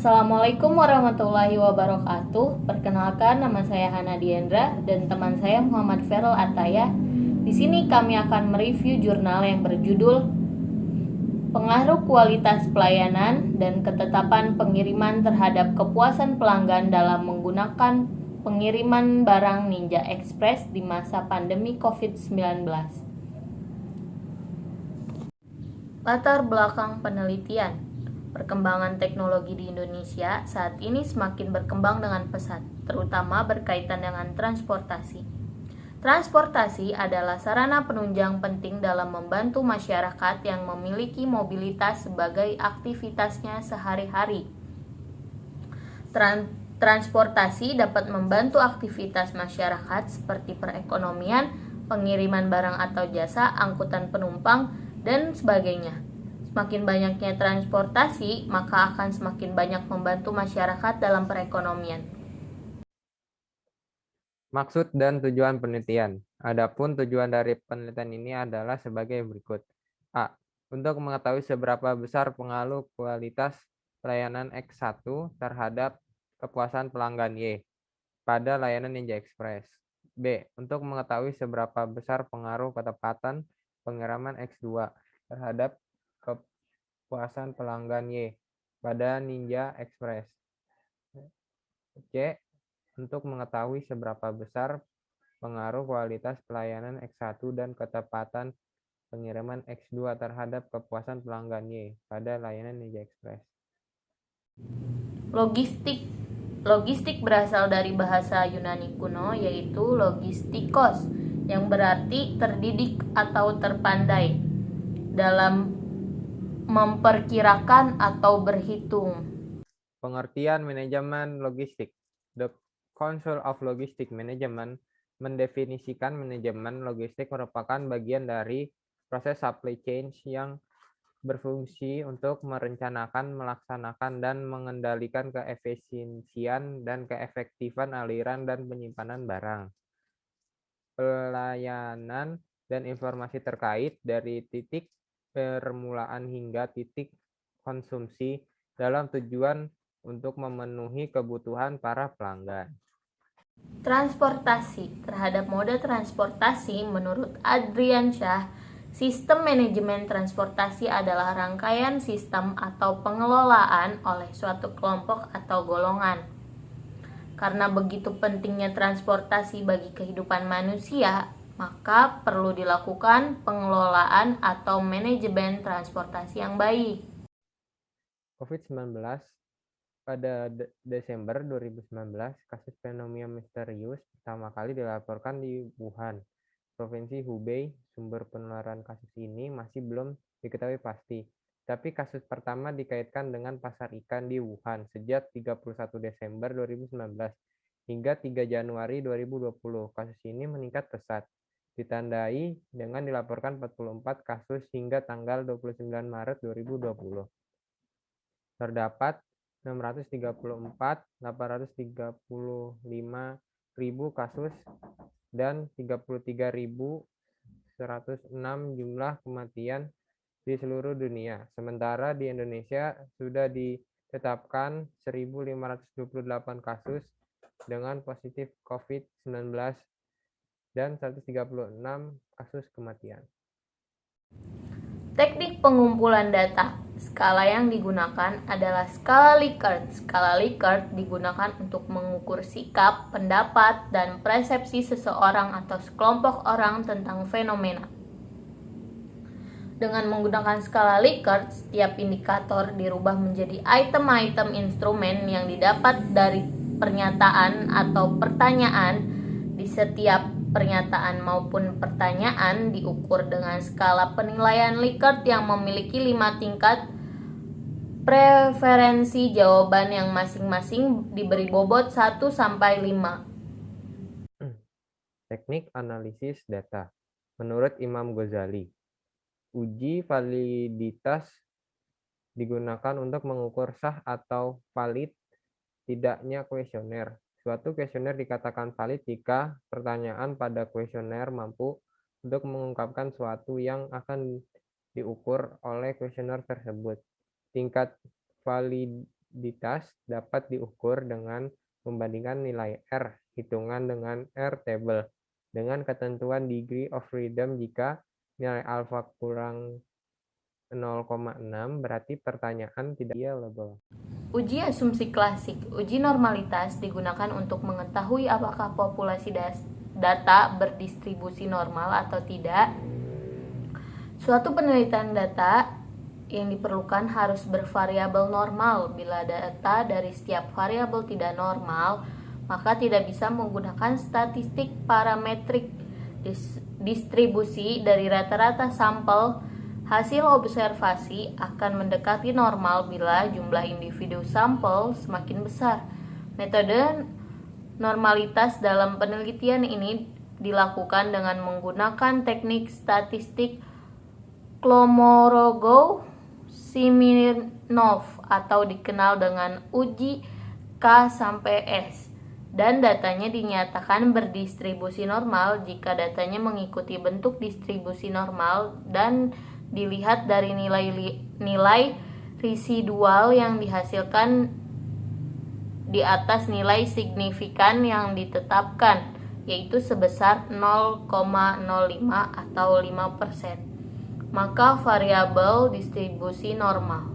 Assalamualaikum warahmatullahi wabarakatuh. Perkenalkan, nama saya Hana Diendra dan teman saya Muhammad Feral Ataya. Di sini kami akan mereview jurnal yang berjudul Pengaruh Kualitas Pelayanan dan Ketetapan Pengiriman Terhadap Kepuasan Pelanggan dalam Menggunakan Pengiriman Barang Ninja Express di Masa Pandemi COVID-19. Latar belakang penelitian. Perkembangan teknologi di Indonesia saat ini semakin berkembang dengan pesat, terutama berkaitan dengan transportasi. Transportasi adalah sarana penunjang penting dalam membantu masyarakat yang memiliki mobilitas sebagai aktivitasnya sehari-hari. Transportasi dapat membantu aktivitas masyarakat seperti perekonomian, pengiriman barang atau jasa, angkutan penumpang, dan sebagainya. Semakin banyaknya transportasi, maka akan semakin banyak membantu masyarakat dalam perekonomian. Maksud dan tujuan penelitian. Adapun tujuan dari penelitian ini adalah sebagai berikut. A. Untuk mengetahui seberapa besar pengaruh kualitas pelayanan X1 terhadap kepuasan pelanggan Y pada layanan Ninja Express. B. Untuk mengetahui seberapa besar pengaruh ketepatan pengiriman X2 terhadap kepuasan pelanggan Y pada Ninja Express. C. Untuk mengetahui seberapa besar pengaruh kualitas pelayanan X1 dan ketepatan pengiriman X2 terhadap kepuasan pelanggan Y pada layanan Ninja Express. Logistik berasal dari bahasa Yunani kuno, yaitu logistikos, yang berarti terdidik atau terpandai dalam memperkirakan atau berhitung. Pengertian manajemen logistik. The Council of Logistic Management mendefinisikan manajemen logistik merupakan bagian dari proses supply chain yang berfungsi untuk merencanakan, melaksanakan, dan mengendalikan keefisiensian dan keefektifan aliran dan penyimpanan barang, pelayanan, dan informasi terkait dari titik permulaan hingga titik konsumsi dalam tujuan untuk memenuhi kebutuhan para pelanggan. Transportasi. Terhadap moda transportasi, menurut Adrian Shah, sistem manajemen transportasi adalah rangkaian sistem atau pengelolaan oleh suatu kelompok atau golongan. Karena begitu pentingnya transportasi bagi kehidupan manusia, maka perlu dilakukan pengelolaan atau manajemen transportasi yang baik. COVID-19 pada Desember 2019, kasus pneumonia misterius pertama kali dilaporkan di Wuhan, Provinsi Hubei. Sumber penularan kasus ini masih belum diketahui pasti, tapi kasus pertama dikaitkan dengan pasar ikan di Wuhan sejak 31 Desember 2019 hingga 3 Januari 2020. Kasus ini meningkat pesat, ditandai dengan dilaporkan 44 kasus hingga tanggal 29 Maret 2020. Terdapat 634.835.000 kasus dan 33.106 jumlah kematian di seluruh dunia. Sementara di Indonesia sudah ditetapkan 1.528 kasus dengan positif COVID-19 dan 136 kasus kematian. Teknik pengumpulan data. Skala yang digunakan adalah skala Likert. Skala Likert digunakan untuk mengukur sikap, pendapat, dan persepsi seseorang atau sekelompok orang tentang fenomena. Dengan menggunakan skala Likert, setiap indikator dirubah menjadi item-item instrumen yang didapat dari pernyataan atau pertanyaan. Di setiap pernyataan maupun pertanyaan diukur dengan skala penilaian Likert yang memiliki 5 tingkat preferensi jawaban yang masing-masing diberi bobot 1 sampai 5. Teknik analisis data. Menurut Imam Ghazali, uji validitas digunakan untuk mengukur sah atau valid tidaknya kuesioner. Suatu kuesioner dikatakan valid jika pertanyaan pada kuesioner mampu untuk mengungkapkan sesuatu yang akan diukur oleh kuesioner tersebut. Tingkat validitas dapat diukur dengan membandingkan nilai R hitungan dengan R table dengan ketentuan degree of freedom. Jika nilai alfa kurang 0,6 berarti pertanyaan tidak available. Uji asumsi klasik. Uji normalitas digunakan untuk mengetahui apakah populasi data berdistribusi normal atau tidak. Suatu penelitian data yang diperlukan harus bervariabel normal. Bila data dari setiap variabel tidak normal, maka tidak bisa menggunakan statistik parametrik. Distribusi dari rata-rata sampel hasil observasi akan mendekati normal bila jumlah individu sampel semakin besar. Metode normalitas dalam penelitian ini dilakukan dengan menggunakan teknik statistik Kolmogorov-Smirnov atau dikenal dengan uji K/S, dan datanya dinyatakan berdistribusi normal jika datanya mengikuti bentuk distribusi normal dan dilihat dari nilai residual yang dihasilkan di atas nilai signifikan yang ditetapkan, yaitu sebesar 0,05 atau 5%. Maka variabel distribusi normal.